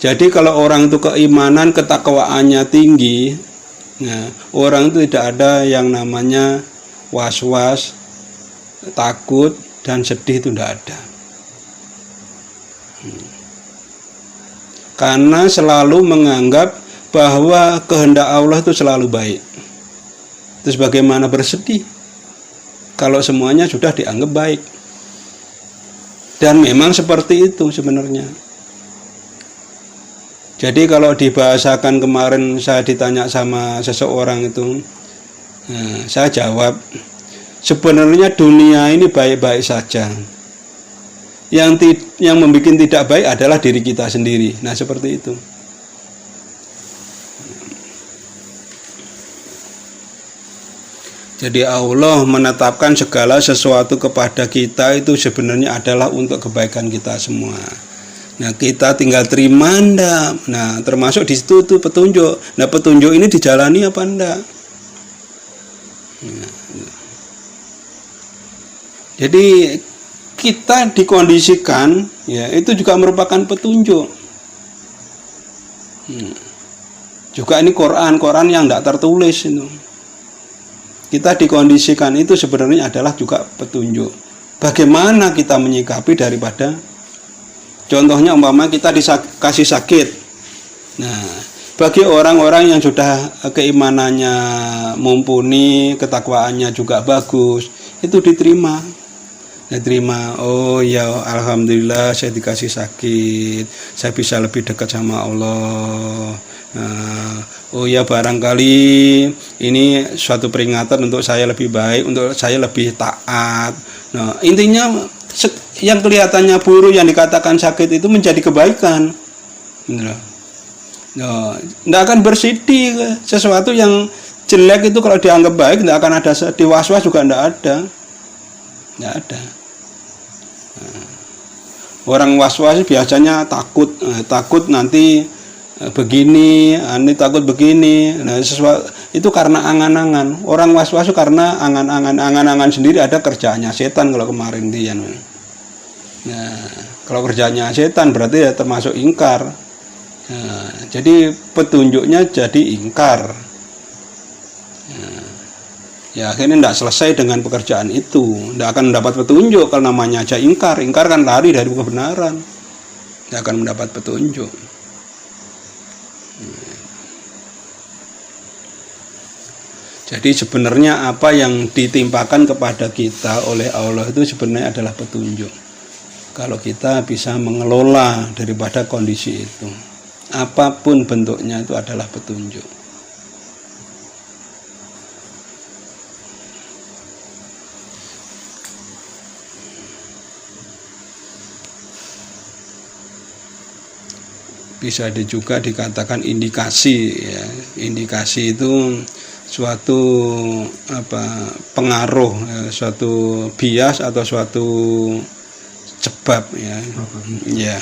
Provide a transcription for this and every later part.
Jadi kalau orang itu keimanan, ketakwaannya tinggi, nah, orang itu tidak ada yang namanya was-was, takut dan sedih, itu tidak ada. Karena selalu menganggap bahwa kehendak Allah itu selalu baik. Terus bagaimana bersedih kalau semuanya sudah dianggap baik? Dan memang seperti itu sebenarnya. Jadi kalau dibahasakan kemarin saya ditanya sama seseorang itu, saya jawab, sebenarnya dunia ini baik-baik saja. Yang membuat tidak baik adalah diri kita sendiri. Nah, seperti itu. Jadi Allah menetapkan segala sesuatu kepada kita itu sebenarnya adalah untuk kebaikan kita semua. Nah, kita tinggal terima enggak. Nah, termasuk di situ tuh petunjuk. Nah, petunjuk ini dijalani apa enggak? Nah, jadi kita dikondisikan, ya itu juga merupakan petunjuk. Juga ini Quran yang enggak tertulis itu. Kita dikondisikan itu sebenarnya adalah juga petunjuk. Bagaimana kita menyikapi daripada, contohnya umpama kita dikasih sakit. Nah, bagi orang-orang yang sudah keimanannya mumpuni, ketakwaannya juga bagus, itu diterima. Diterima, oh ya alhamdulillah saya dikasih sakit, saya bisa lebih dekat sama Allah. Nah, oh ya barangkali ini suatu peringatan untuk saya lebih baik, untuk saya lebih taat. Nah, intinya yang kelihatannya buruk, yang dikatakan sakit itu menjadi kebaikan. Nah, tidak akan bersedih. Sesuatu yang jelek itu kalau dianggap baik tidak akan ada sedih, was-was juga tidak ada. Tidak ada. Nah, orang was-was biasanya takut nanti begini, ini takut begini. Nah, sesuatu itu karena angan-angan. Orang was-was itu karena angan-angan sendiri, ada kerjaannya setan kalau kemarin dia. Nah, kalau kerjanya setan berarti ya termasuk ingkar. Nah, jadi petunjuknya jadi ingkar. Nah, ya akhirnya tidak selesai dengan pekerjaan itu, tidak akan mendapat petunjuk kalau namanya aja ingkar. Ingkar kan lari dari kebenaran, tidak akan mendapat petunjuk. Jadi sebenarnya apa yang ditimpakan kepada kita oleh Allah itu sebenarnya adalah petunjuk. Kalau kita bisa mengelola daripada kondisi itu, apapun bentuknya itu adalah petunjuk. Bisa juga dikatakan indikasi, ya. Indikasi itu suatu pengaruh, ya, suatu bias atau suatu sebab, ya. Ya.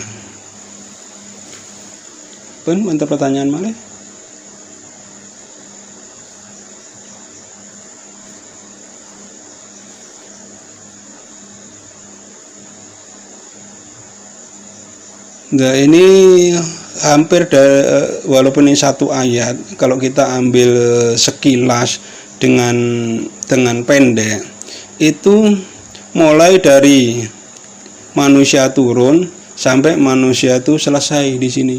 Pun untuk pertanyaan malih. Nah, ini hampir walaupun ini satu ayat, kalau kita ambil sekilas dengan pendek, itu mulai dari manusia turun sampai manusia itu selesai di sini.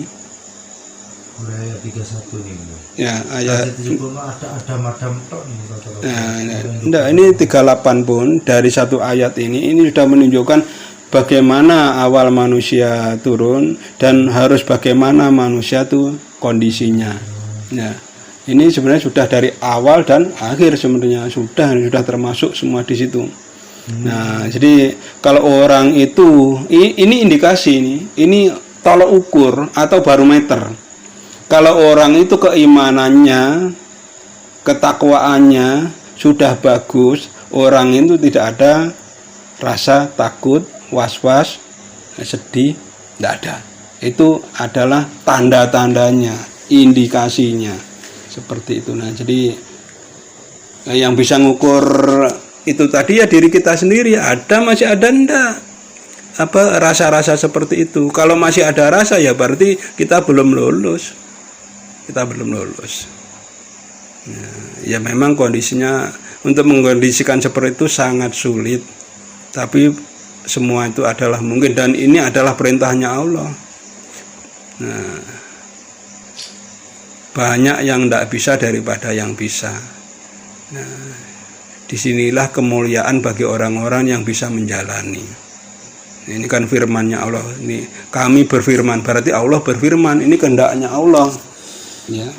Ayat 31 nih. Ya, ayat 70 ada madam tok nih. Nah, ini 38 pun dari satu ayat ini sudah menunjukkan bagaimana awal manusia turun dan harus bagaimana manusia itu kondisinya. Nah, ini sebenarnya sudah dari awal dan akhir sebenarnya sudah termasuk semua di situ. Nah, jadi kalau orang itu ini indikasi ini tolok ukur atau barometer. Kalau orang itu keimanannya, ketakwaannya sudah bagus, orang itu tidak ada rasa takut, was-was, sedih, tidak ada. Itu adalah tanda-tandanya, indikasinya, seperti itu. Nah, jadi yang bisa ngukur itu tadi ya diri kita sendiri, masih ada enggak? rasa-rasa seperti itu. Kalau masih ada rasa ya berarti kita belum lulus. Kita belum lulus. Ya memang kondisinya untuk mengkondisikan seperti itu sangat sulit. Tapi semua itu adalah mungkin dan ini adalah perintahnya Allah. Nah, banyak yang tidak bisa daripada yang bisa. Nah, disinilah kemuliaan bagi orang-orang yang bisa menjalani. Ini kan firman-Nya Allah. Ini kami berfirman, berarti Allah berfirman. Ini kehendaknya Allah. Ya.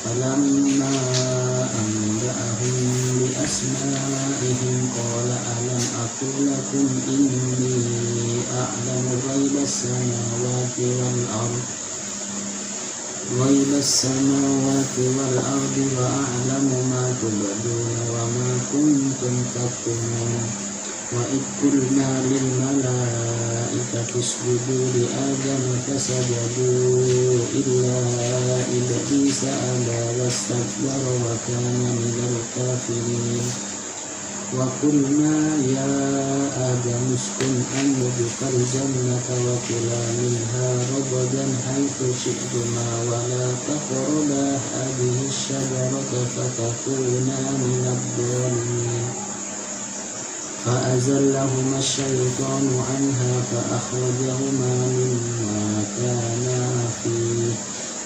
فلما أنبأهم بأسمائهم قال ألم أقل لكم إني أعلم غيب السماوات والأرض وأعلم ما تبدون وما كنتم تكتمون وإذ قلنا للملائكة اسجدوا لآدم فسجدوا إلا إبليس أبى واستكبر وكان من الكافرين وقلنا يا آدم اسكن أنت الجنة وكلا منها رغدا حيث شئتما ولا تقربا هذه الشجرة فتكونا من الظالمين فأزلهما الشيطان عنها فأخرجهما مما كانا فيه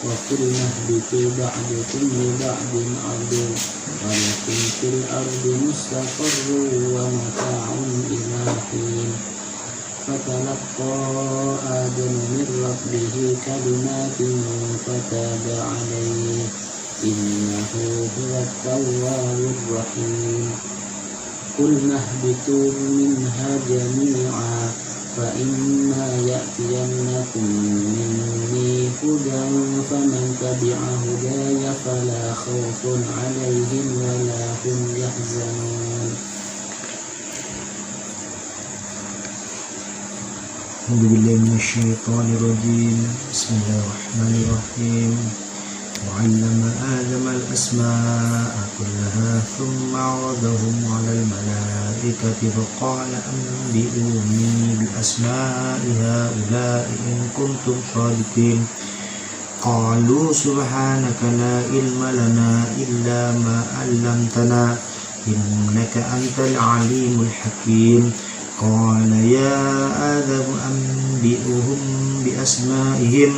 وقلنا اهبطوا بعضكم لبعض عدو ولكم في الأرض مستقر ومتاع إلى حين فتلقى آدم من ربه كلمات فتاب عليه إنه هو التواب الرحيم قلنا اهبطوا منها جميعا فإما يأتينكم مني هدى فمن تبع هداي فلا خوف عليهم ولا هم يحزنون أعوذ بالله من الشيطان الرجيم بسم الله الرحمن الرحيم وعلم آدم الأسماء كلها ثم عرضهم على الملائكة فقال أنبئوني بأسماء هؤلاء إن كنتم صادقين قالوا سبحانك لا علم لنا إلا ما علمتنا إنك أنت العليم الحكيم قال يا آدم أنبئهم بأسمائهم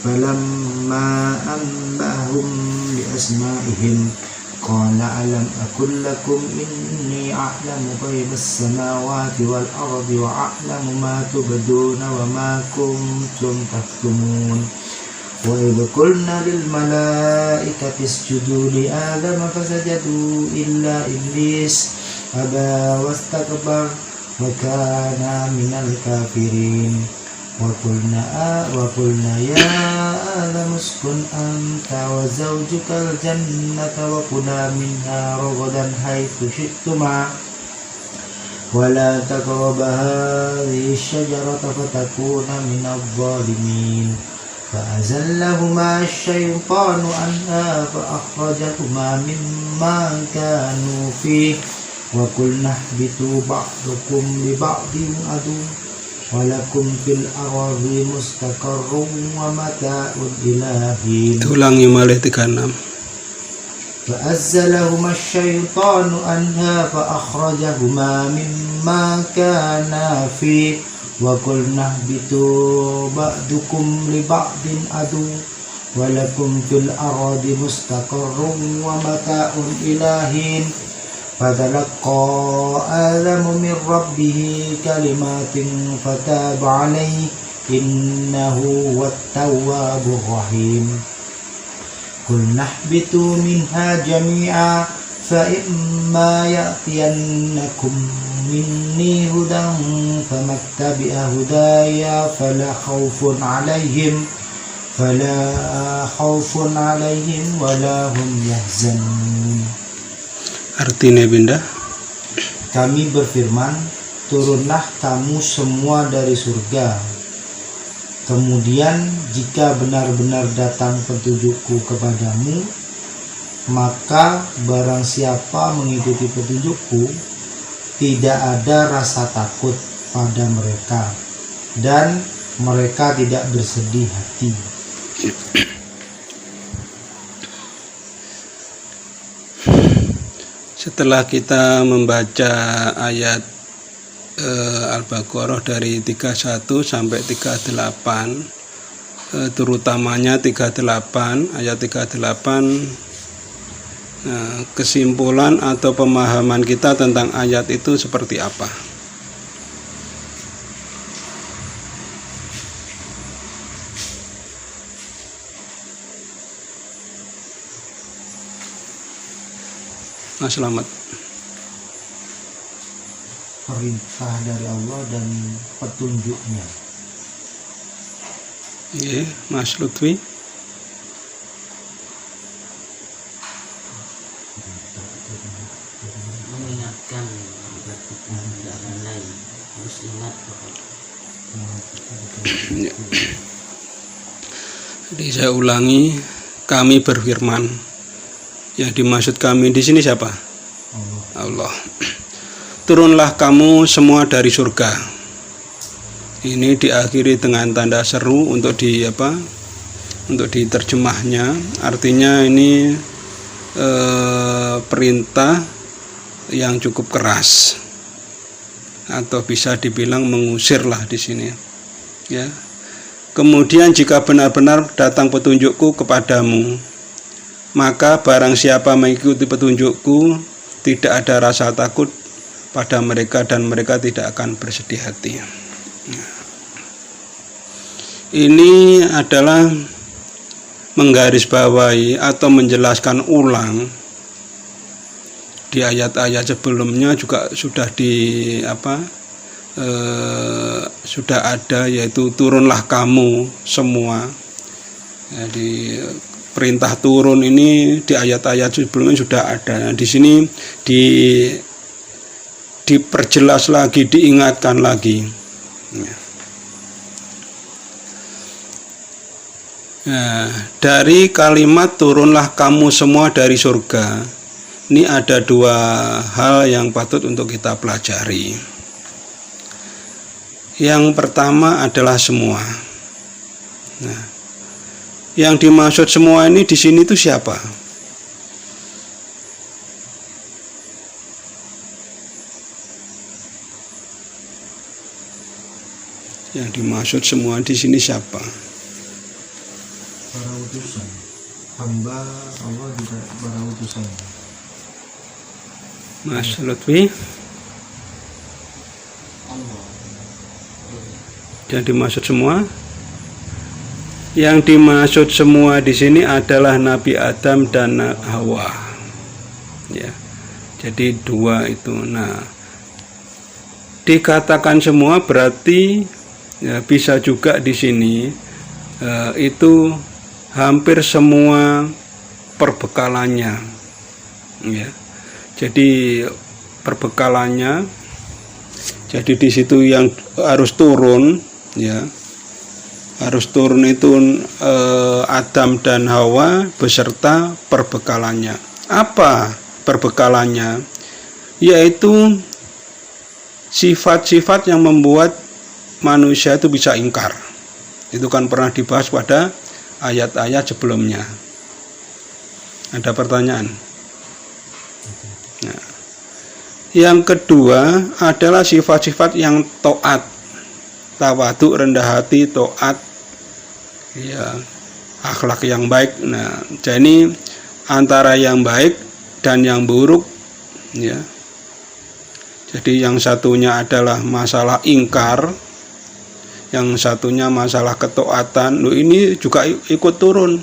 فلما أنبأهم بأسمائهم قال ألم أقل لكم إني أعلم غيب السماوات والأرض وأعلم ما تبدون وما كنتم تكتمون وإذ قلنا للملائكة اسجدوا لآدم فسجدوا إلا إبليس أبى واستكبر وكان من الكافرين وقلنا يا آدم اسكن أنت وزوجك الجنة وكلا منها رغدا حيث شئتما ولا تقربا هذه الشجرة فتكونا من الظالمين فأزلهما الشيطان عنها فأخرجهما مما كانوا فيه وقلنا اهبطوا بعضكم لبعض عدو ولكم في الأرض مستقر ومتاع إلى حين. Ulangi malih 36. فأزلهما الشيطان عنها فأخرجهما مما كانا فيه وقلنا اهبطوا بعضكم لبعض عدو ولكم في الأرض مستقر ومتاع إلى حين فتلقى آدم من ربه كلمات فتاب عليه إنه هو التواب الرحيم قلنا اهبطوا منها جميعا فإما يأتينكم مني هدى فمن تبع هداي فلا خوف عليهم ولا هم يحزنون. Artinya pindah. Kami berfirman, turunlah kamu semua dari surga. Kemudian jika benar-benar datang petunjukku kepadamu, maka barang siapa mengikuti petunjukku, tidak ada rasa takut pada mereka, dan mereka tidak bersedih hati. Setelah kita membaca ayat Al-Baqarah dari 31 sampai 38, terutamanya 38, ayat 38, kesimpulan atau pemahaman kita tentang ayat itu seperti apa? Mas Slamet. Perintah dari Allah dan petunjuknya. Iya, Mas Lutfi. Mengingatkan agar kita tidak lalai, harus ingat bahwa Ya. Jadi saya ulangi, kami berfirman. Yang dimaksud kami di sini siapa? Allah. Turunlah kamu semua dari surga. Ini diakhiri dengan tanda seru untuk untuk diterjemahnya. Artinya ini perintah yang cukup keras, atau bisa dibilang mengusirlah di sini. Ya. Kemudian jika benar-benar datang petunjukku kepadamu, maka barang siapa mengikuti petunjukku, tidak ada rasa takut pada mereka dan mereka tidak akan bersedih hati. Ini adalah menggarisbawahi atau menjelaskan ulang di ayat-ayat sebelumnya juga sudah sudah ada, yaitu turunlah kamu semua. Jadi perintah turun ini di ayat-ayat sebelumnya sudah ada. Di sini diperjelas lagi, diingatkan lagi. Nah, dari kalimat turunlah kamu semua dari surga, ini ada dua hal yang patut untuk kita pelajari. Yang pertama adalah semua. Nah, yang dimaksud semua ini di sini itu siapa? Yang dimaksud semua di sini siapa? Para utusan, hamba Allah juga para utusan. Mas Lutfi. Yang dimaksud semua? Yang dimaksud semua di sini adalah Nabi Adam dan Hawa. Ya. Jadi dua itu. Nah, dikatakan semua berarti ya, bisa juga di sini itu hampir semua perbekalannya. Ya. Jadi perbekalannya. Jadi di situ yang harus turun, ya. Harus turun itu Adam dan Hawa beserta perbekalannya. Apa perbekalannya? Yaitu sifat-sifat yang membuat manusia itu bisa ingkar. Itu kan pernah dibahas pada ayat-ayat sebelumnya. Ada pertanyaan? Nah, yang kedua adalah sifat-sifat yang taat, tawadhu, rendah hati, taat, ya, akhlak yang baik. Nah, jadi antara yang baik dan yang buruk, ya. Jadi yang satunya adalah masalah ingkar, yang satunya masalah ketaatan. Loh, ini juga ikut turun.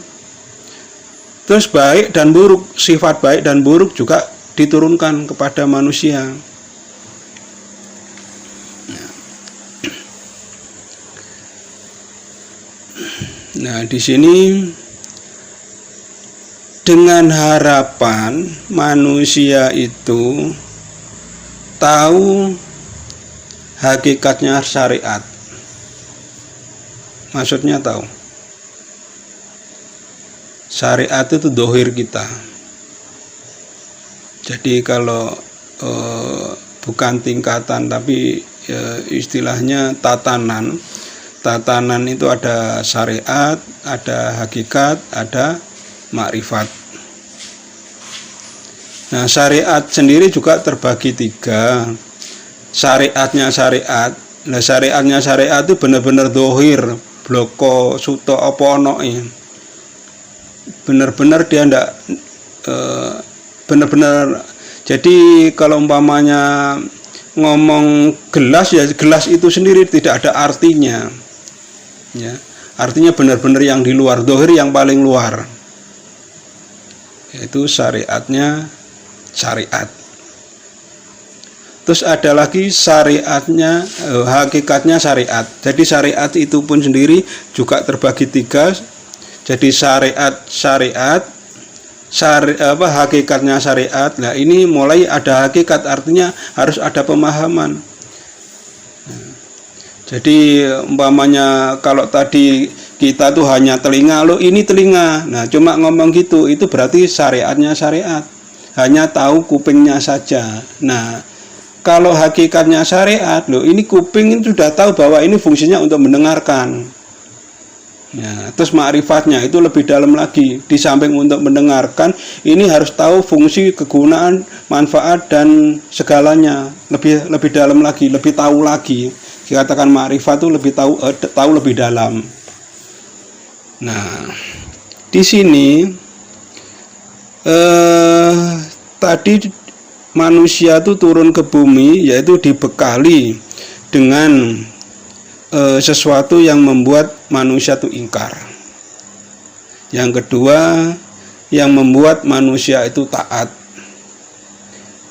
Terus baik dan buruk, sifat baik dan buruk juga diturunkan kepada manusia. Nah, di sini dengan harapan manusia itu tahu hakikatnya syariat. Maksudnya tahu syariat itu dohir kita. Jadi kalau bukan tingkatan tapi istilahnya tatanan itu ada syariat, ada hakikat, ada makrifat. Nah, syariat sendiri juga terbagi 3. Syariatnya syariat. Nah, syariatnya syariat itu benar-benar dohir, bloko, suto, apa ono. Benar-benar dia ndak benar-benar. Jadi kalau umpamanya ngomong gelas, ya gelas itu sendiri tidak ada artinya. Ya, artinya benar-benar yang di luar, dohir yang paling luar. Yaitu syariatnya syariat. Terus ada lagi syariatnya, hakikatnya syariat. Jadi syariat itu pun sendiri juga terbagi 3. Jadi syariat, hakikatnya syariat. Nah, ini mulai ada hakikat, artinya harus ada pemahaman. Jadi umpamanya kalau tadi kita tuh hanya telinga, lo ini telinga. Nah, cuma ngomong gitu, itu berarti syariatnya syariat. Hanya tahu kupingnya saja. Nah, kalau hakikatnya syariat, lo ini kuping itu sudah tahu bahwa ini fungsinya untuk mendengarkan. Ya, terus ma'rifatnya itu lebih dalam lagi. Di samping untuk mendengarkan, ini harus tahu fungsi, kegunaan, manfaat dan segalanya. Lebih dalam lagi, lebih tahu lagi. Dikatakan ma'rifat itu lebih tahu lebih dalam. Nah, di sini tadi manusia itu turun ke bumi, yaitu dibekali dengan sesuatu yang membuat manusia itu ingkar. Yang kedua, yang membuat manusia itu taat.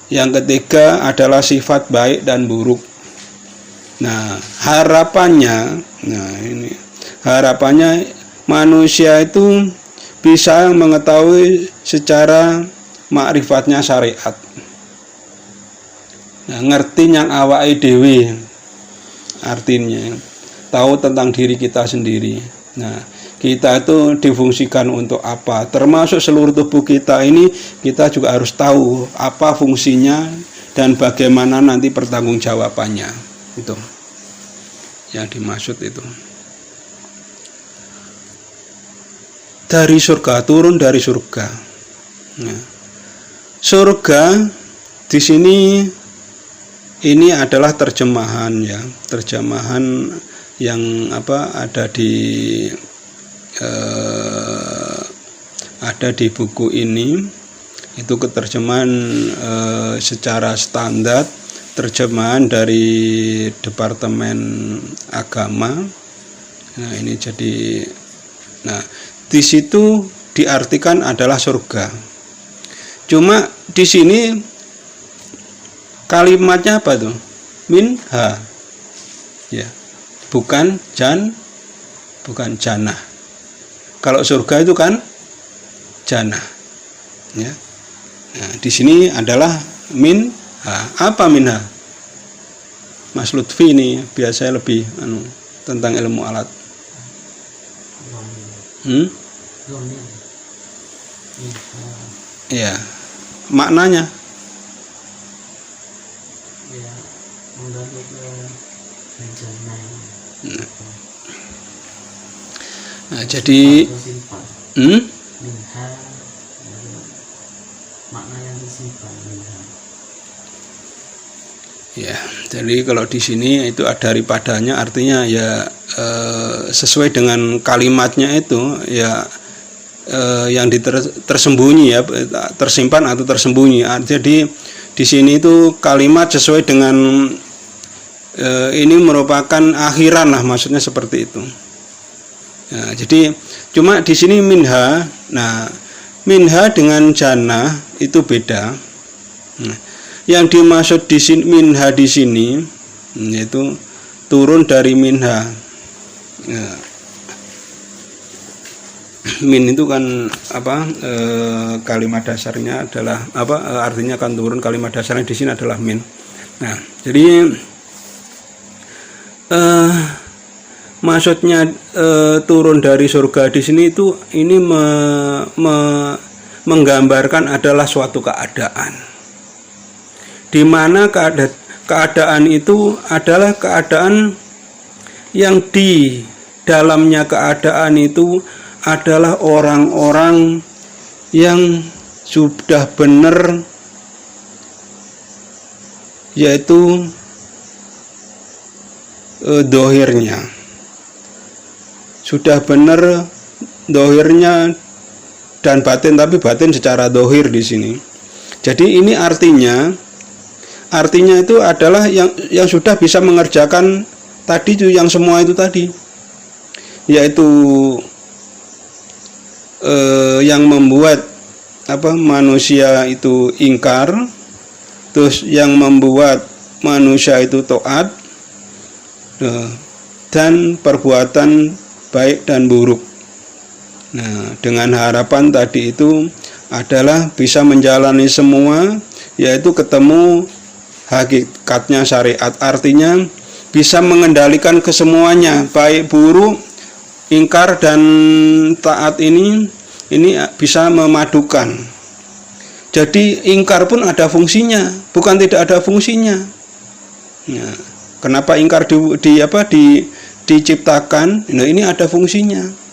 Yang ketiga adalah sifat baik dan buruk. Nah, harapannya manusia itu bisa mengetahui secara makrifatnya syariat. Nah, ngerti yang awake dhewe, artinya tahu tentang diri kita sendiri. Nah, kita itu difungsikan untuk apa? Termasuk seluruh tubuh kita ini, kita juga harus tahu apa fungsinya dan bagaimana nanti pertanggungjawabannya. Itu yang dimaksud itu. Dari surga, turun dari surga. Nah, surga di sini ini adalah terjemahan ya, terjemahan yang ada di buku ini. Itu keterjemahan secara standar, terjemahan dari Departemen Agama. Nah, ini jadi, nah di situ diartikan adalah surga. Cuma di sini kalimatnya apa tuh? Minha. Ya. Bukan jannah. Kalau surga itu kan jannah. Ya. Nah, di sini adalah minha. Apa minha? Mas Lutfi ini biasanya lebih tentang ilmu alat. Ya, maknanya. Ya, menggali ke jannah. Nah, jadi minha, makna yang disimpan minha. Ya, jadi kalau di sini itu ada daripadanya, artinya ya sesuai dengan kalimatnya itu ya, yang tersembunyi ya, tersimpan atau tersembunyi. Jadi di sini itu kalimat sesuai dengan ini merupakan akhiran lah, maksudnya seperti itu. Ya, jadi cuma di sini minha. Nah, minha dengan jannah itu beda. Nah, yang dimaksud di sini minha di sini yaitu turun dari minha. Ya. min itu kan kalimat dasarnya adalah artinya akan turun, kalimat dasarnya di sini adalah min. Nah, jadi maksudnya turun dari surga di sini itu ini menggambarkan adalah suatu keadaan, di mana keadaan itu adalah keadaan yang di dalamnya keadaan itu adalah orang-orang yang sudah benar, yaitu dohirnya sudah benar, dohirnya dan batin, tapi batin secara dohir di sini. Jadi ini artinya itu adalah yang sudah bisa mengerjakan tadi itu, yang semua itu tadi, yaitu yang membuat manusia itu ingkar, terus yang membuat manusia itu taat, dan perbuatan baik dan buruk. Nah, dengan harapan tadi itu adalah bisa menjalani semua, yaitu ketemu hakikatnya syariat, artinya bisa mengendalikan kesemuanya, baik buruk, ingkar dan taat ini bisa memadukan. Jadi ingkar pun ada fungsinya, bukan tidak ada fungsinya. Nah, kenapa ingkar diciptakan? Nah, ini ada fungsinya.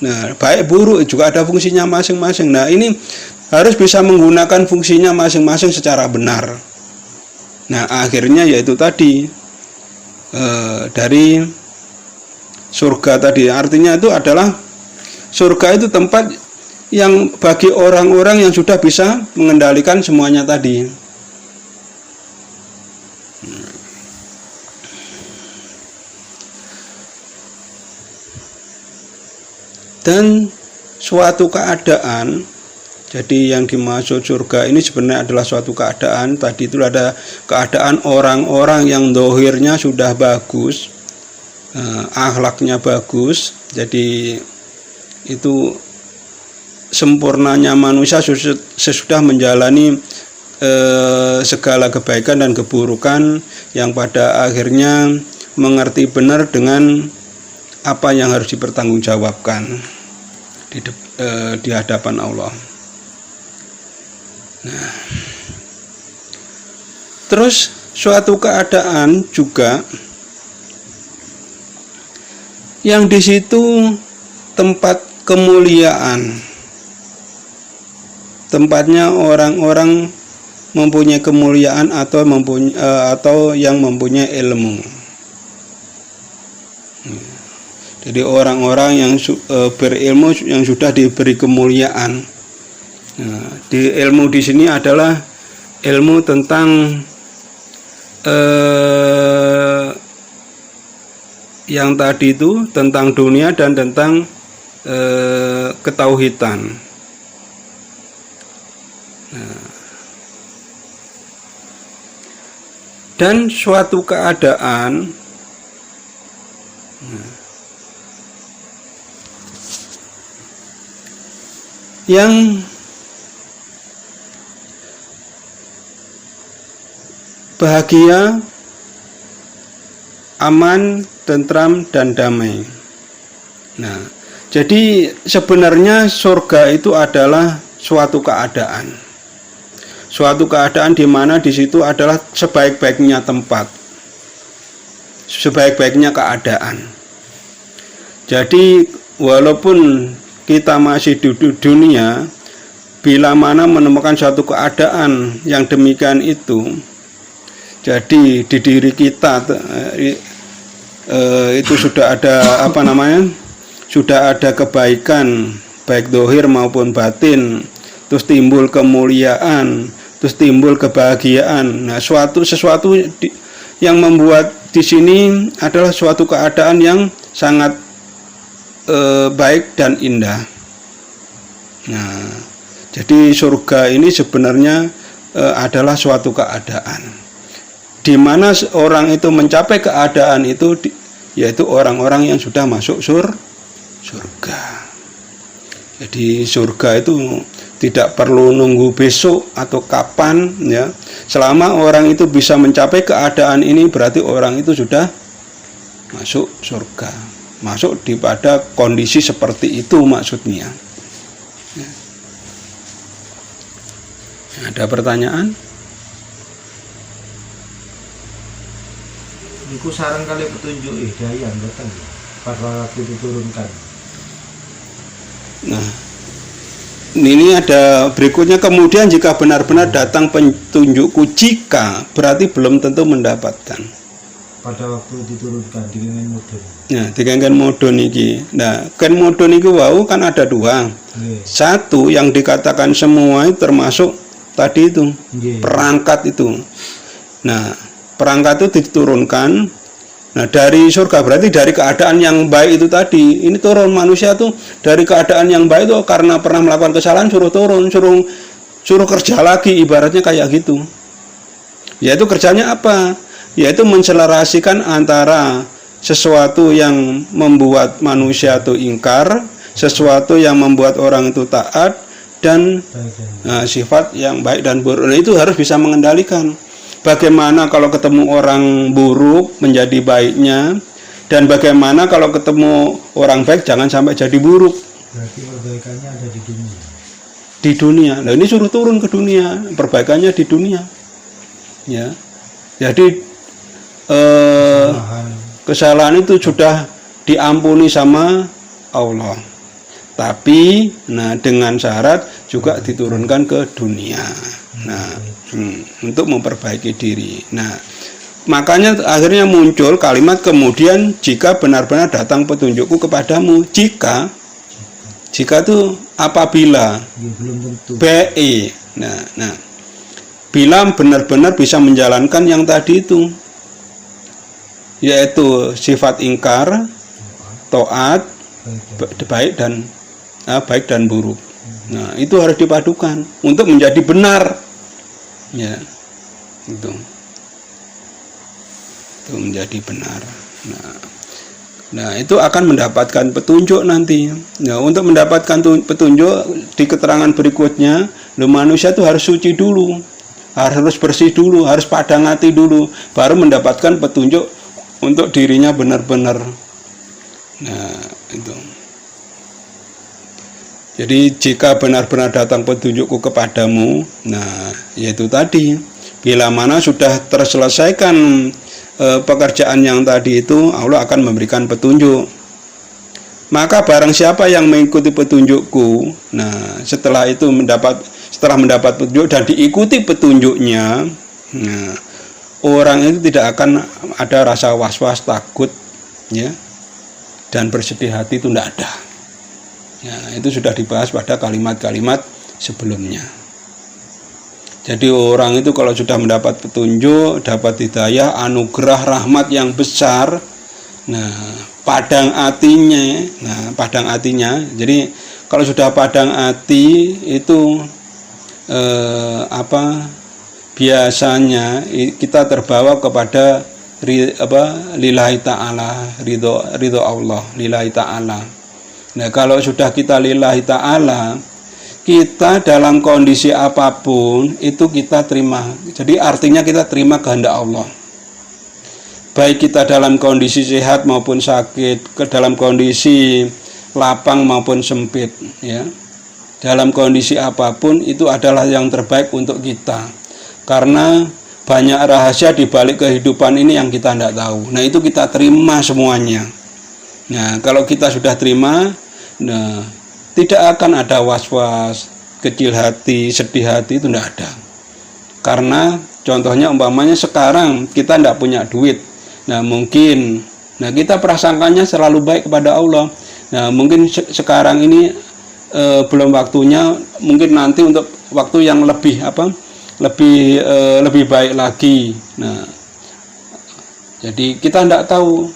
Nah, baik buruk juga ada fungsinya masing-masing. Nah, ini harus bisa menggunakan fungsinya masing-masing secara benar. Nah, akhirnya yaitu tadi dari surga tadi, artinya itu adalah surga itu tempat yang bagi orang-orang yang sudah bisa mengendalikan semuanya tadi. Dan suatu keadaan, jadi yang dimaksud surga ini sebenarnya adalah suatu keadaan. Tadi itu ada keadaan orang-orang yang dohirnya sudah bagus, akhlaknya bagus. Jadi itu sempurnanya manusia sesudah menjalani segala kebaikan dan keburukan, yang pada akhirnya mengerti benar dengan apa yang harus dipertanggungjawabkan di hadapan Allah. Nah, terus suatu keadaan juga yang di situ tempat kemuliaan, tempatnya orang-orang mempunyai kemuliaan atau yang mempunyai ilmu. Jadi orang-orang yang berilmu yang sudah diberi kemuliaan. Nah, di ilmu di sini adalah ilmu tentang yang tadi itu tentang dunia dan tentang ketauhidan. Nah, dan suatu keadaan yang bahagia, aman, tentram, dan damai. Nah, jadi sebenarnya surga itu adalah suatu keadaan. Suatu keadaan di mana di situ adalah sebaik-baiknya tempat, sebaik-baiknya keadaan. Jadi walaupun kita masih di dunia, bila mana menemukan suatu keadaan yang demikian itu, jadi di diri kita itu sudah ada sudah ada kebaikan baik dohir maupun batin, terus timbul kemuliaan, terus timbul kebahagiaan. Nah, sesuatu yang membuat di sini adalah suatu keadaan yang sangat baik dan indah. Nah, jadi surga ini sebenarnya adalah suatu keadaan di mana orang itu mencapai keadaan itu, yaitu orang-orang yang sudah masuk surga. Jadi surga itu tidak perlu nunggu besok atau kapan, ya. Selama orang itu bisa mencapai keadaan ini, berarti orang itu sudah masuk surga, masuk di pada kondisi seperti itu maksudnya. Ya. Ada pertanyaan? Iku sarang kali petunjuk hidayah datang pada waktu diturunkan. Nah, ini ada berikutnya, kemudian jika benar-benar datang petunjukku, jika berarti belum tentu mendapatkan. Pada waktu diturunkan di Ken Modon. Nah, di Ken Modon iki. Nah, Ken Modon itu wau kan ada dua. Satu yang dikatakan semua itu termasuk tadi itu perangkat itu. Nah, perangkat itu diturunkan. Nah, dari surga berarti dari keadaan yang baik itu tadi. Ini turun manusia tuh dari keadaan yang baik itu karena pernah melakukan kesalahan suruh turun, suruh kerja lagi, ibaratnya kayak gitu. Yaitu kerjanya apa? Yaitu menselarasikan antara sesuatu yang membuat manusia itu ingkar, sesuatu yang membuat orang itu taat, dan sifat yang baik dan buruk. Nah, itu harus bisa mengendalikan. Bagaimana kalau ketemu orang buruk menjadi baiknya, dan bagaimana kalau ketemu orang baik jangan sampai jadi buruk. Berarti perbaikannya ada di dunia. Di dunia. Nah, ini suruh turun ke dunia, perbaikannya di dunia. Ya. Jadi kesalahan itu sudah diampuni sama Allah. Tapi nah dengan syarat juga diturunkan ke dunia. Nah, untuk memperbaiki diri. Nah, makanya akhirnya muncul kalimat kemudian jika benar-benar datang petunjukku kepadamu. Jika itu apabila belum tentu. BE. Nah, bila benar-benar bisa menjalankan yang tadi itu, yaitu sifat ingkar, taat, baik dan buruk. Nah, itu harus dipadukan untuk menjadi benar. Ya, itu menjadi benar. Nah, itu akan mendapatkan petunjuk nanti. Nah, untuk mendapatkan petunjuk di keterangan berikutnya, manusia itu harus suci dulu, harus bersih dulu, harus padang hati dulu, baru mendapatkan petunjuk untuk dirinya benar-benar. Nah, itu. Jadi jika benar-benar datang petunjukku kepadamu, nah yaitu tadi, bila mana sudah terselesaikan pekerjaan yang tadi itu, Allah akan memberikan petunjuk. Maka barang siapa yang mengikuti petunjukku, nah setelah mendapat petunjuk dan diikuti petunjuknya, nah orang itu tidak akan ada rasa was-was, takut, ya, dan bersedih hati, itu tidak ada. Ya, itu sudah dibahas pada kalimat-kalimat sebelumnya. Jadi orang itu kalau sudah mendapat petunjuk, dapat hidayah, anugerah rahmat yang besar, nah padang hatinya. Jadi kalau sudah padang hati itu biasanya kita terbawa kepada lillahi ta'ala, ridho Allah, lillahi ta'ala. Nah, kalau sudah kita lillahi ta'ala, kita dalam kondisi apapun itu kita terima. Jadi artinya kita terima kehendak Allah. Baik kita dalam kondisi sehat maupun sakit, dalam kondisi lapang maupun sempit, ya. Dalam kondisi apapun itu adalah yang terbaik untuk kita. Karena banyak rahasia di balik kehidupan ini yang kita tidak tahu. Nah, itu kita terima semuanya. Nah, kalau kita sudah terima, nah, tidak akan ada was-was, kecil hati, sedih hati, itu tidak ada. Karena contohnya umpamanya sekarang kita tidak punya duit. Nah, mungkin kita prasangkanya selalu baik kepada Allah. Nah, mungkin sekarang ini belum waktunya, mungkin nanti untuk waktu yang lebih baik lagi. Nah, jadi kita tidak tahu.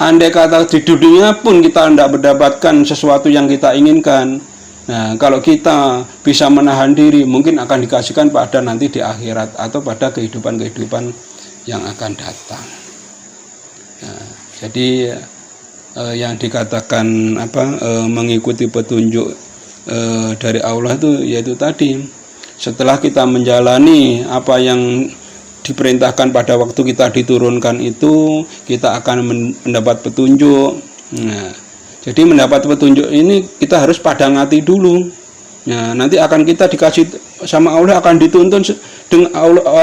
Andai kata di dunia pun kita tidak mendapatkan sesuatu yang kita inginkan, nah kalau kita bisa menahan diri, mungkin akan dikasihkan pada nanti di akhirat atau pada kehidupan-kehidupan yang akan datang. Nah, jadi yang dikatakan mengikuti petunjuk dari Allah itu yaitu tadi, setelah kita menjalani apa yang diperintahkan pada waktu kita diturunkan itu, kita akan mendapat petunjuk. Nah, jadi mendapat petunjuk ini kita harus padang hati dulu. Nah, nanti akan kita dikasih sama Allah, akan dituntun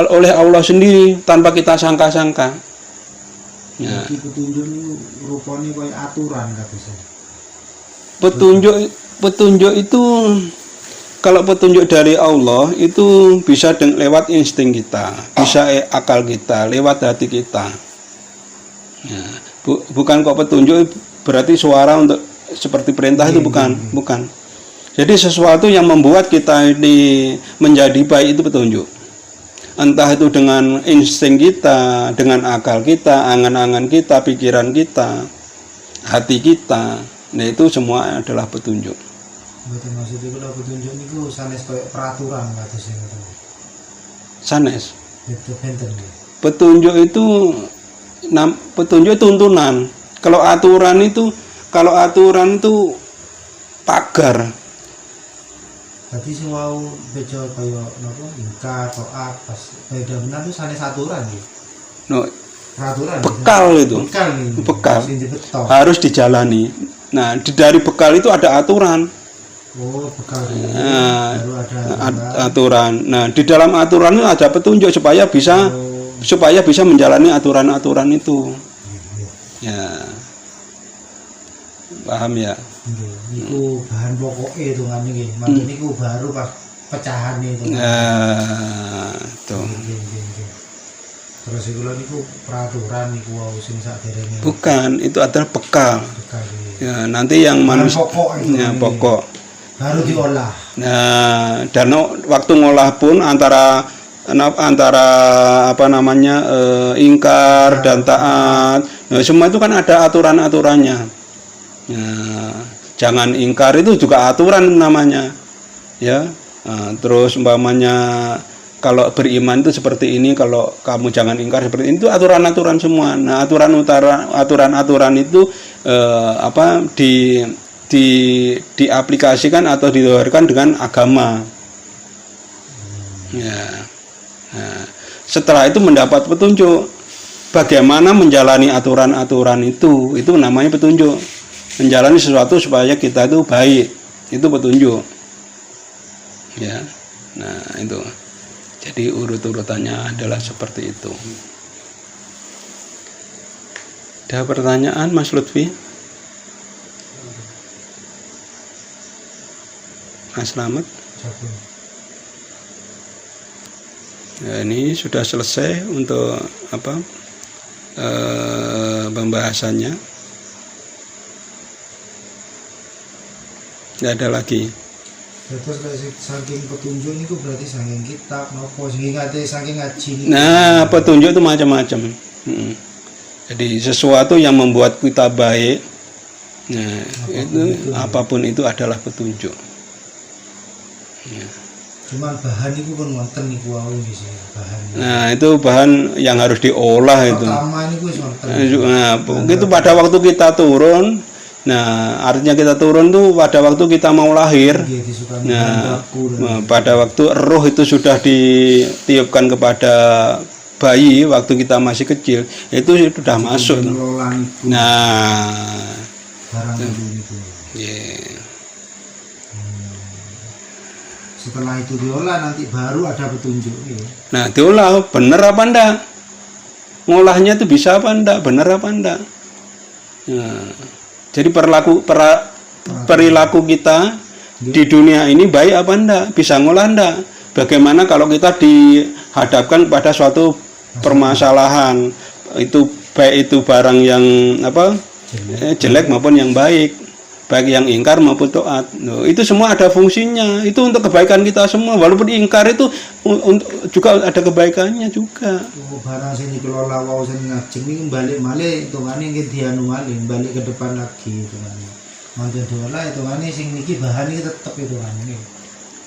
oleh Allah sendiri tanpa kita sangka-sangka. Ya. Jadi petunjuk itu rupanya kayak aturan kata saya. Petunjuk itu, kalau petunjuk dari Allah itu bisa lewat insting kita, bisa akal kita, lewat hati kita. Ya. Bukan kok petunjuk berarti suara untuk seperti perintah, itu bukan. Jadi sesuatu yang membuat kita ini menjadi baik itu petunjuk. Entah itu dengan insting kita, dengan akal kita, angan-angan kita, pikiran kita, hati kita. Nah, itu semua adalah petunjuk. Betul, maksudnya kalau petunjuk itu sanes kayak peraturan kata saya. Sanes. Itu benten. Petunjuk itu tuntunan. Kalau aturan itu pagar. Tadi semua bejo kayak nopo ingkar toat pas beda benar itu sanes aturan gitu. No, Peraturan. bekal itu. Bekal. Harus dijalani. Nah, dari bekal itu ada aturan. Oh, bekal. Baru ada aturan. Nah, di dalam aturan itu ada petunjuk supaya bisa menjalani aturan-aturan itu. Ya. Paham ya? Itu bahan pokoknya itu kan ini. Makanya itu baru pas pecahan itu. Tuh. Terus itu niku peraturan niku wau sing saderenge. Bukan, itu adalah bekal. Bekal. Ya, nanti yang manusia pokok. Baru diolah. Nah, dan waktu ngolah pun antara ingkar dan taat. Nah, semua itu kan ada aturan-aturannya. Nah, jangan ingkar itu juga aturan namanya. Ya. Nah, terus umpamanya kalau beriman itu seperti ini, kalau kamu jangan ingkar seperti ini, itu aturan-aturan semua. Nah, aturan-aturan itu diaplikasikan atau didahulukan dengan agama. Ya. Nah, setelah itu mendapat petunjuk bagaimana menjalani aturan-aturan itu namanya petunjuk. Menjalani sesuatu supaya kita itu baik, itu petunjuk. Ya. Nah, itu. Jadi urut-urutannya adalah seperti itu. Ada pertanyaan Mas Lutfi? Mas Slamet? Nah, ini sudah selesai untuk pembahasannya. Tidak ada lagi. Terus saking petunjuk itu berarti saking kitab, nopo saking ngaji. Nah, petunjuk itu macam-macam. Jadi sesuatu yang membuat kita baik. Nah, itu apapun itu adalah petunjuk. Ya. Cuman bahan itu pun wonten niku wau iki bahan. Nah, itu bahan yang harus diolah itu. Pertama niku wis wonten. Nah, itu pada waktu kita turun. Nah, artinya kita turun tuh pada waktu kita mau lahir. Nah, pada waktu roh itu sudah ditiupkan kepada bayi waktu kita masih kecil, itu sudah masuk. Nah, setelah itu diolah nanti baru ada petunjuk. Nah, diolah bener apa enggak? Ngolahnya itu bisa apa enggak? Bener apa enggak? Nah, jadi perilaku kita di dunia ini baik apa enggak? Bisa ngolah enggak? Bagaimana kalau kita dihadapkan pada suatu permasalahan, itu baik itu barang yang jelek maupun yang baik, baik yang ingkar maupun taat. Itu semua ada fungsinya. Itu untuk kebaikan kita semua. Walaupun ingkar itu juga ada kebaikannya juga. Barang sing dikelola wau sing ngajeng iki balik-balik hitungane nggih dianu malih balik ke depan lagi hitungane. Mantun diolah hitungane sing niki bahan iki tetep hitungane.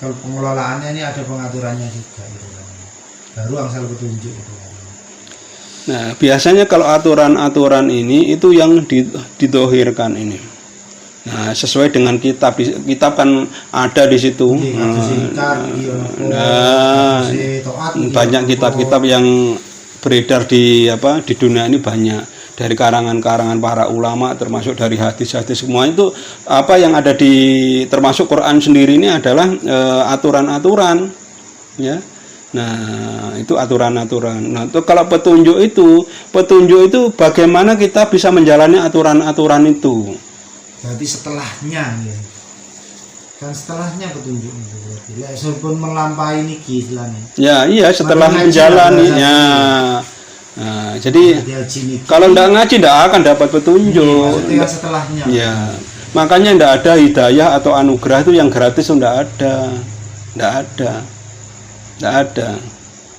Kalau pengelolaannya ini ada pengaturannya juga hitungane. Baru angsal petunjuk itu. Nah, biasanya kalau aturan-aturan ini itu yang didohirkan ini. Nah, sesuai dengan kitab kan ada di situ. Nah, banyak kitab-kitab yang beredar di dunia ini, banyak dari karangan-karangan para ulama, termasuk dari hadis-hadis. Semua itu yang ada di termasuk Quran sendiri ini adalah aturan-aturan, ya. Nah, itu aturan-aturan. Nah, itu kalau petunjuk itu bagaimana kita bisa menjalani aturan-aturan itu. Berarti setelahnya, ya. Kan setelahnya petunjuk itu berarti. Ya, sebelum melampaui niki istilahnya. Ya, iya, setelah menjalaninya. Nah, jadi kalau tidak ngaji tidak akan dapat petunjuk. Iya, setelahnya. Ya, makanya tidak ada hidayah atau anugerah itu yang gratis, tidak ada.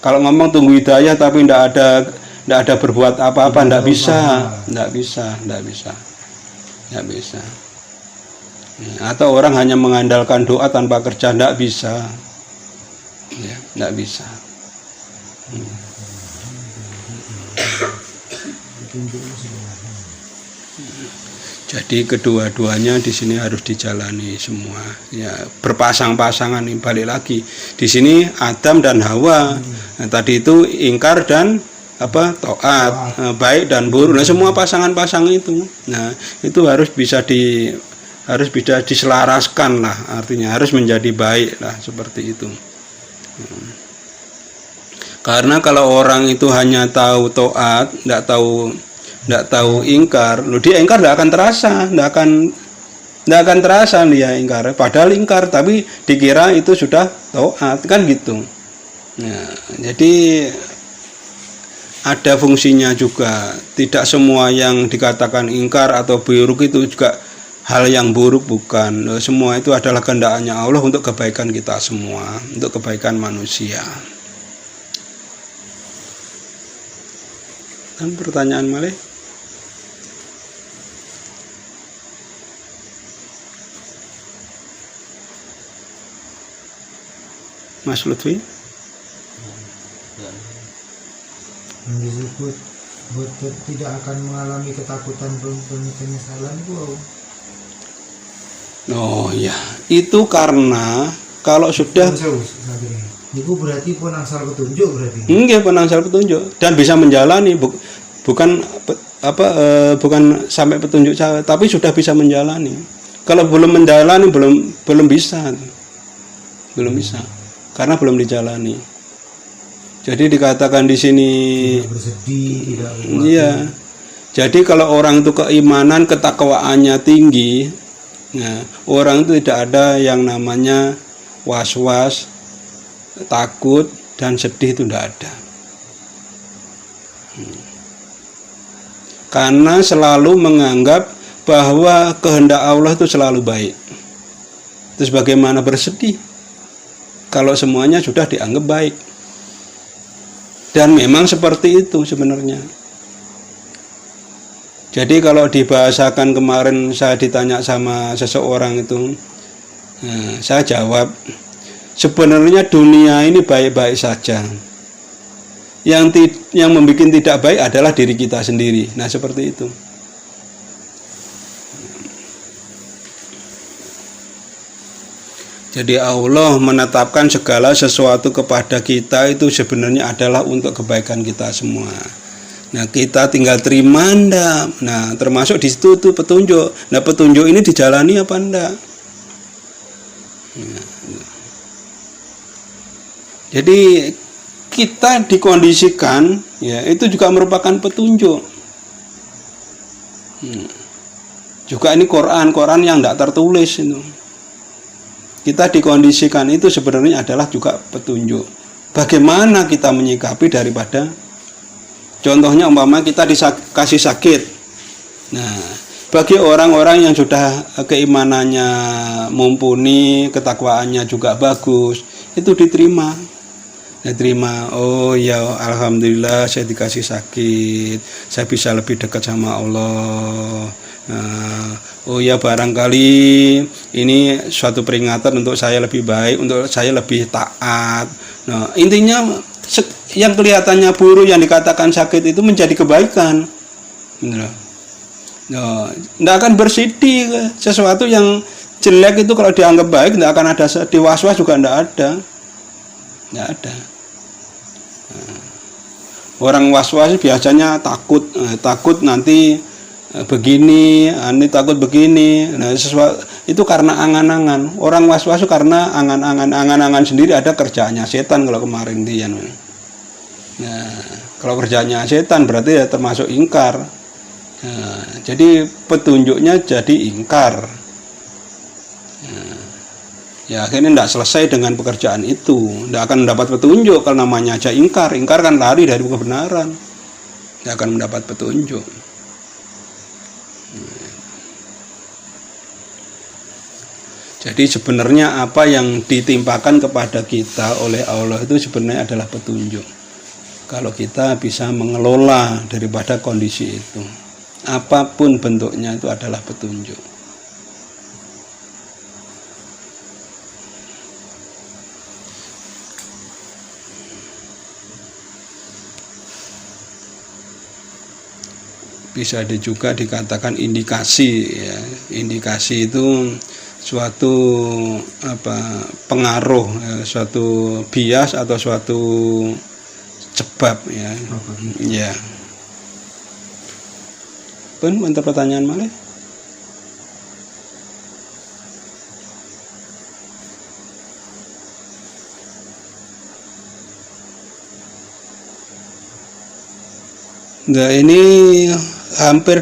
Kalau ngomong tunggu hidayah tapi tidak ada berbuat apa-apa, tidak bisa. Atau orang hanya mengandalkan doa tanpa kerja, tidak bisa. Ya, tidak bisa. Jadi kedua-duanya di sini harus dijalani semua. Ya, berpasang-pasangan nih, balik lagi. Di sini Adam dan Hawa. Nah, tadi itu ingkar dan taat, baik dan buruk. Nah, semua pasangan-pasangan itu. Nah, itu harus bisa diselaraskan lah, artinya harus menjadi baik lah, seperti itu. Karena kalau orang itu hanya tahu taat, tidak tahu ingkar, dia ingkar tidak akan terasa dia ingkar. Padahal ingkar tapi dikira itu sudah taat, kan gitu. Nah, jadi ada fungsinya juga. Tidak semua yang dikatakan ingkar atau buruk itu juga hal yang buruk, bukan. Semua itu adalah kehendaknya Allah untuk kebaikan kita semua, untuk kebaikan manusia. Dan pertanyaan malih? Mas Lutfi? Yang disebut tidak akan mengalami ketakutan dan penyesalan itu. Oh ya, itu karena kalau sudah itu berarti pun angsal petunjuk berarti. Enggak, pun angsal petunjuk dan bisa menjalani, bukan sampai petunjuk tapi sudah bisa menjalani. Kalau belum menjalani belum bisa. Karena belum dijalani. Jadi dikatakan di sini tidak bersedih, tidak berbuat. Iya. Jadi kalau orang itu keimanan, ketakwaannya tinggi, nah, orang itu tidak ada yang namanya was-was, takut dan sedih, itu tidak ada. Karena selalu menganggap bahwa kehendak Allah itu selalu baik. Terus bagaimana bersedih kalau semuanya sudah dianggap baik? Dan memang seperti itu sebenarnya. Jadi kalau dibahasakan, kemarin saya ditanya sama seseorang itu, nah, saya jawab, sebenarnya dunia ini baik-baik saja. Yang membuat tidak baik adalah diri kita sendiri. Nah, seperti itu. Jadi Allah menetapkan segala sesuatu kepada kita itu sebenarnya adalah untuk kebaikan kita semua. Nah, kita tinggal terima enggak. Nah, termasuk di situ tuh petunjuk. Nah, petunjuk ini dijalani apa enggak? Nah, jadi kita dikondisikan, ya, itu juga merupakan petunjuk. Juga ini Quran yang tidak tertulis itu. Kita dikondisikan itu sebenarnya adalah juga petunjuk. Bagaimana kita menyikapi daripada, contohnya umpama kita dikasih sakit. Nah, bagi orang-orang yang sudah keimanannya mumpuni, ketakwaannya juga bagus, itu diterima. Oh ya, alhamdulillah saya dikasih sakit, saya bisa lebih dekat sama Allah. Oh ya, barangkali ini suatu peringatan untuk saya lebih baik, untuk saya lebih taat. Nah, intinya yang kelihatannya buruk, yang dikatakan sakit itu menjadi kebaikan. Nggak akan bersidi. Sesuatu yang jelek itu kalau dianggap baik nggak akan ada di was-was juga nggak ada. Orang was-was biasanya takut nanti begini, ini takut begini. Nah, sesuatu itu karena angan-angan. Orang was-was itu karena angan-angan sendiri, ada kerjaannya setan kalau kemarin dia. Nah, kalau kerjaannya setan berarti ya termasuk ingkar. Nah, jadi petunjuknya jadi ingkar. Ya akhirnya tidak selesai dengan pekerjaan itu, tidak akan mendapat petunjuk kalau namanya aja ingkar. Ingkar kan lari dari kebenaran, tidak akan mendapat petunjuk. Jadi sebenarnya apa yang ditimpakan kepada kita oleh Allah itu sebenarnya adalah petunjuk. Kalau kita bisa mengelola daripada kondisi itu, apapun bentuknya itu adalah petunjuk. Bisa juga dikatakan indikasi, ya. Indikasi itu suatu pengaruh, ya, suatu bias atau suatu sebab, ya. Ya. Pun untuk pertanyaan malih. Nah ini hampir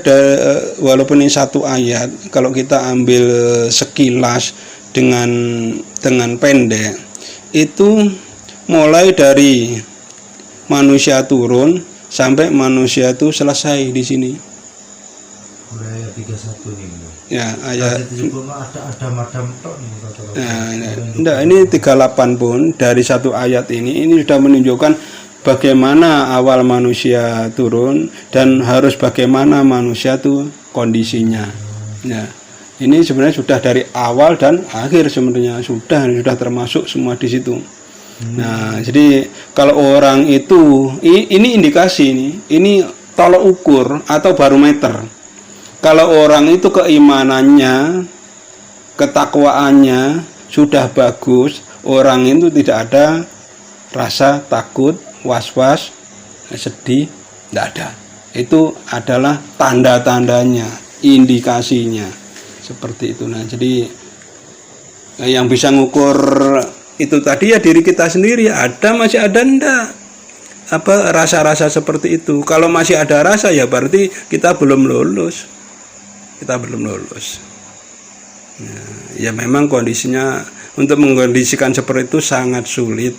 walaupun ini satu ayat, kalau kita ambil sekilas dengan pendek, itu mulai dari manusia turun sampai manusia itu selesai di sini. Mulai ayat 31 nih. Ya, ayat ada madam tok nih. Nah, ini 38 pun dari satu ayat ini sudah menunjukkan bagaimana awal manusia turun dan harus bagaimana manusia itu kondisinya. Ya, ini sebenarnya sudah dari awal dan akhir sebenarnya sudah termasuk semua di situ. Nah, jadi kalau orang itu ini indikasi ini tolok ukur atau barometer. Kalau orang itu keimanannya, ketakwaannya sudah bagus, orang itu tidak ada rasa takut, was-was, sedih, tidak ada. Itu adalah tanda-tandanya, indikasinya seperti itu. Nah, jadi yang bisa ngukur itu tadi ya diri kita sendiri. Masih ada ndak rasa-rasa seperti itu. Kalau masih ada rasa ya berarti kita belum lulus. Ya memang kondisinya untuk mengkondisikan seperti itu sangat sulit.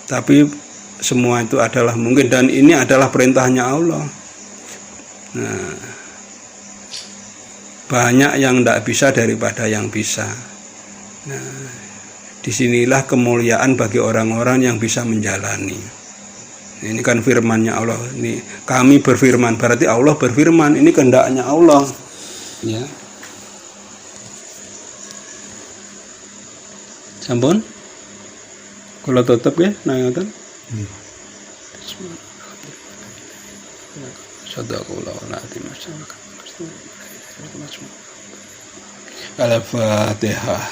Tapi semua itu adalah mungkin dan ini adalah perintahnya Allah. Nah, banyak yang tidak bisa daripada yang bisa. Nah, disinilah kemuliaan bagi orang-orang yang bisa menjalani. Ini kan firman-Nya Allah. Ini kami berfirman, berarti Allah berfirman. Ini kehendaknya Allah. Ya. Sampun? Kalau tutup ya, nangoten. Al-Fatihah.